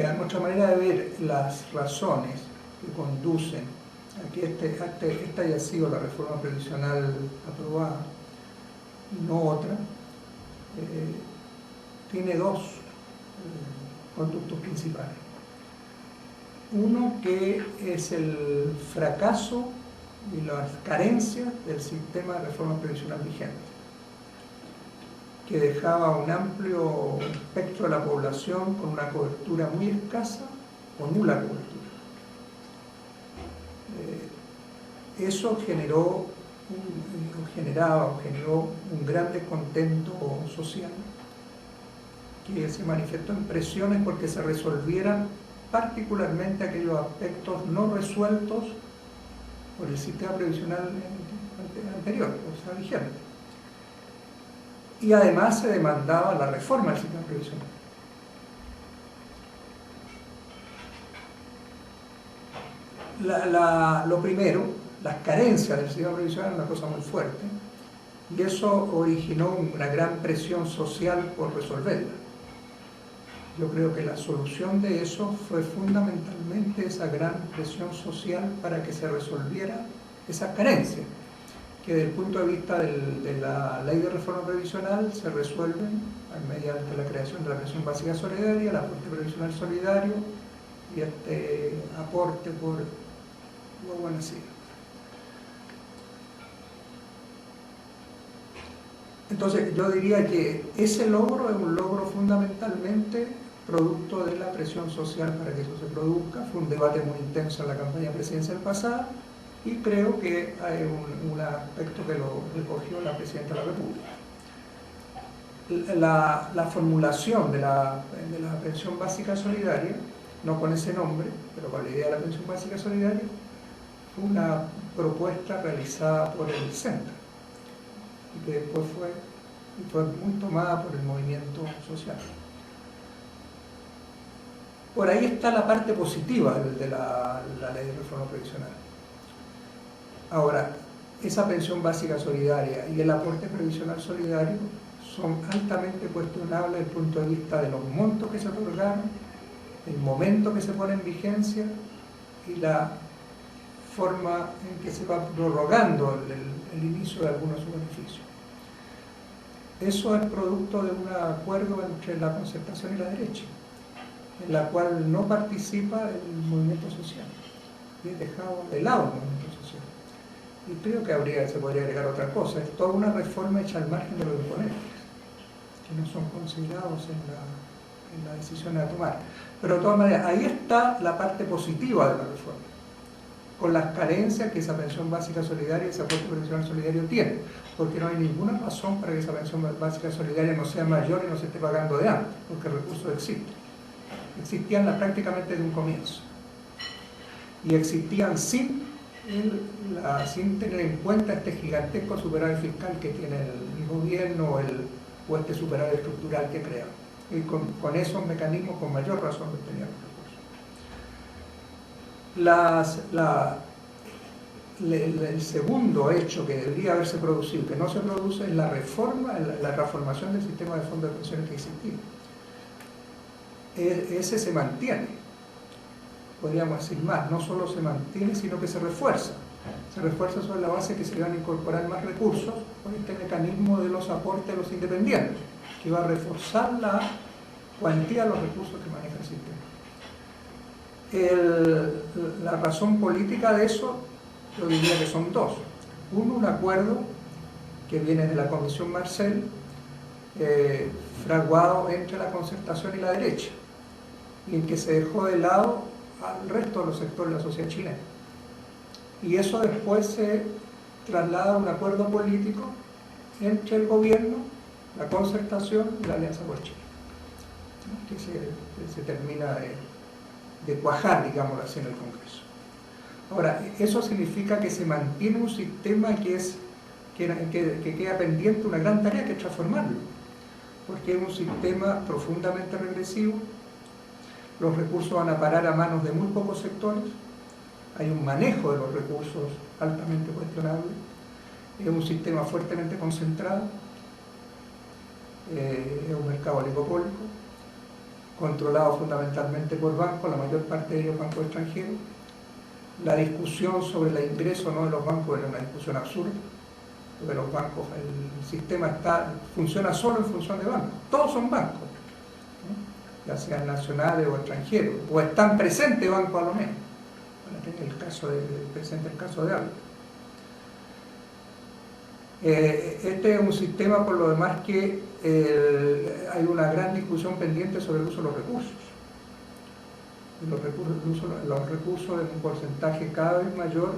a nuestra manera de ver, las razones que conducen a que esta haya sido la reforma previsional aprobada y no otra, tiene dos conductos principales. Uno, que es el fracaso y las carencias del sistema de reforma previsional vigente, que dejaba un amplio espectro de la población con una cobertura muy escasa o nula cobertura. Eso generó un gran descontento social que se manifestó en presiones porque se resolvieran particularmente aquellos aspectos no resueltos por el sistema previsional anterior, o sea, vigente. Y además se demandaba la reforma del sistema previsional. Lo primero, las carencias del sistema previsional es una cosa muy fuerte, y eso originó una gran presión social por resolverla. Yo creo que la solución de eso fue fundamentalmente esa gran presión social para que se resolviera esa carencia, que desde el punto de vista de la ley de reforma previsional se resuelven mediante la creación de la pensión básica solidaria, el aporte previsional solidario y este aporte por guagua nacida. Entonces yo diría que ese logro es un logro fundamentalmente producto de la presión social para que eso se produzca. Fue un debate muy intenso en la campaña presidencial pasada y creo que hay un aspecto que lo recogió la Presidenta de la República. La formulación de la pensión básica solidaria, no con ese nombre, pero con la idea de la pensión básica solidaria, fue una propuesta realizada por el centro y que después fue muy tomada por el movimiento social. Por ahí está la parte positiva de la ley de reforma previsional. Ahora, esa pensión básica solidaria y el aporte previsional solidario son altamente cuestionables desde el punto de vista de los montos que se otorgaron, el momento que se pone en vigencia y la forma en que se va prorrogando el inicio de algunos de sus beneficios. Eso es producto de un acuerdo entre la concertación y la derecha, en la cual no participa el movimiento social y es dejado de lado el movimiento social. Y creo que se podría agregar otra cosa, es toda una reforma hecha al margen de los imponentes, que no son considerados en la decisión a tomar. Pero de todas maneras, ahí está la parte positiva de la reforma, con las carencias que esa pensión básica solidaria y ese aporte previsional solidario tiene, porque no hay ninguna razón para que esa pensión básica solidaria no sea mayor y no se esté pagando de antes, porque el recurso existe. Existían prácticamente de un comienzo, y existían sin tener en cuenta este gigantesco superávit fiscal que tiene el gobierno o este superávit estructural que crea. Y con esos mecanismos con mayor razón tenían los recursos. El segundo hecho que debería haberse producido, que no se produce, es la transformación del sistema de fondos de pensiones que existía. Ese se mantiene, podríamos decir más, no solo se mantiene, sino que se refuerza. Se refuerza sobre la base que se van a incorporar más recursos por este mecanismo de los aportes de los independientes, que va a reforzar la cuantía de los recursos que maneja el sistema. La razón política de eso, yo diría que son dos. Uno, un acuerdo que viene de la Comisión Marcel, fraguado entre la concertación y la derecha, y en que se dejó de lado al resto de los sectores de la sociedad chilena. Y eso después se traslada a un acuerdo político entre el gobierno, la concertación y la Alianza por Chile, ¿no? Que se termina de cuajar, digámoslo así, en el Congreso. Ahora, eso significa que se mantiene un sistema que queda pendiente una gran tarea, que es transformarlo, porque es un sistema profundamente regresivo. Los recursos van a parar a manos de muy pocos sectores, hay un manejo de los recursos altamente cuestionable, es un sistema fuertemente concentrado, es un mercado oligopólico, controlado fundamentalmente por bancos, la mayor parte de ellos bancos extranjeros. La discusión sobre el ingreso o no de los bancos era una discusión absurda, porque los bancos, el sistema funciona solo en función de bancos, todos son bancos, ¿no? Ya sean nacionales o extranjeros, o están presentes bancos a lo menos. El caso presente el caso de algo. Este es un sistema, por lo demás, que hay una gran discusión pendiente sobre el uso de los recursos. Los recursos en un porcentaje cada vez mayor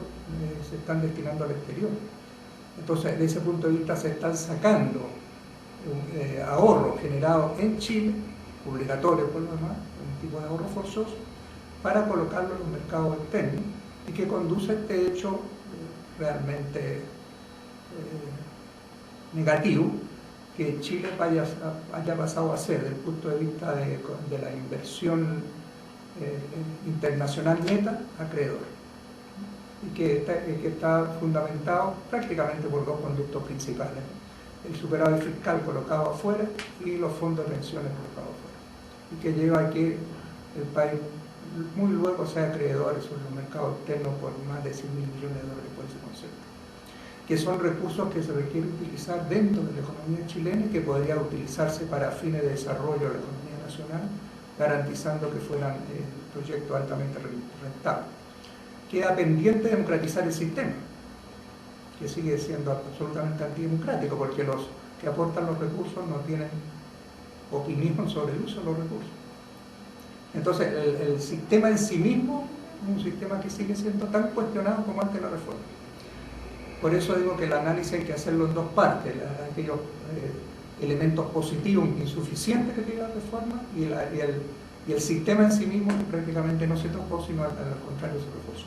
se están destinando al exterior. Entonces, desde ese punto de vista, se están sacando ahorros generados en Chile, obligatorios por lo demás, un tipo de ahorro forzoso, para colocarlo en los mercados externos, y que conduce a este hecho realmente negativo, que Chile haya pasado a ser, desde el punto de vista de la inversión internacional neta, acreedor, y que está fundamentado prácticamente por dos conductos principales: el superávit fiscal colocado afuera y los fondos de pensiones colocados afuera, y que lleva a que el país muy luego sea acreedor sobre los mercados externos por más de $100.000 millones por ese concepto, que son recursos que se requiere utilizar dentro de la economía chilena y que podría utilizarse para fines de desarrollo de la economía nacional, garantizando que fueran proyectos altamente rentables. Queda pendiente democratizar el sistema, que sigue siendo absolutamente antidemocrático, porque los que aportan los recursos no tienen opinión sobre el uso de los recursos. Entonces, el sistema en sí mismo es un sistema que sigue siendo tan cuestionado como antes de la reforma. Por eso digo que el análisis hay que hacerlo en dos partes: aquellos elementos positivos insuficientes que tiene la reforma y el sistema en sí mismo, que prácticamente no se tocó, sino al contrario se reforzó.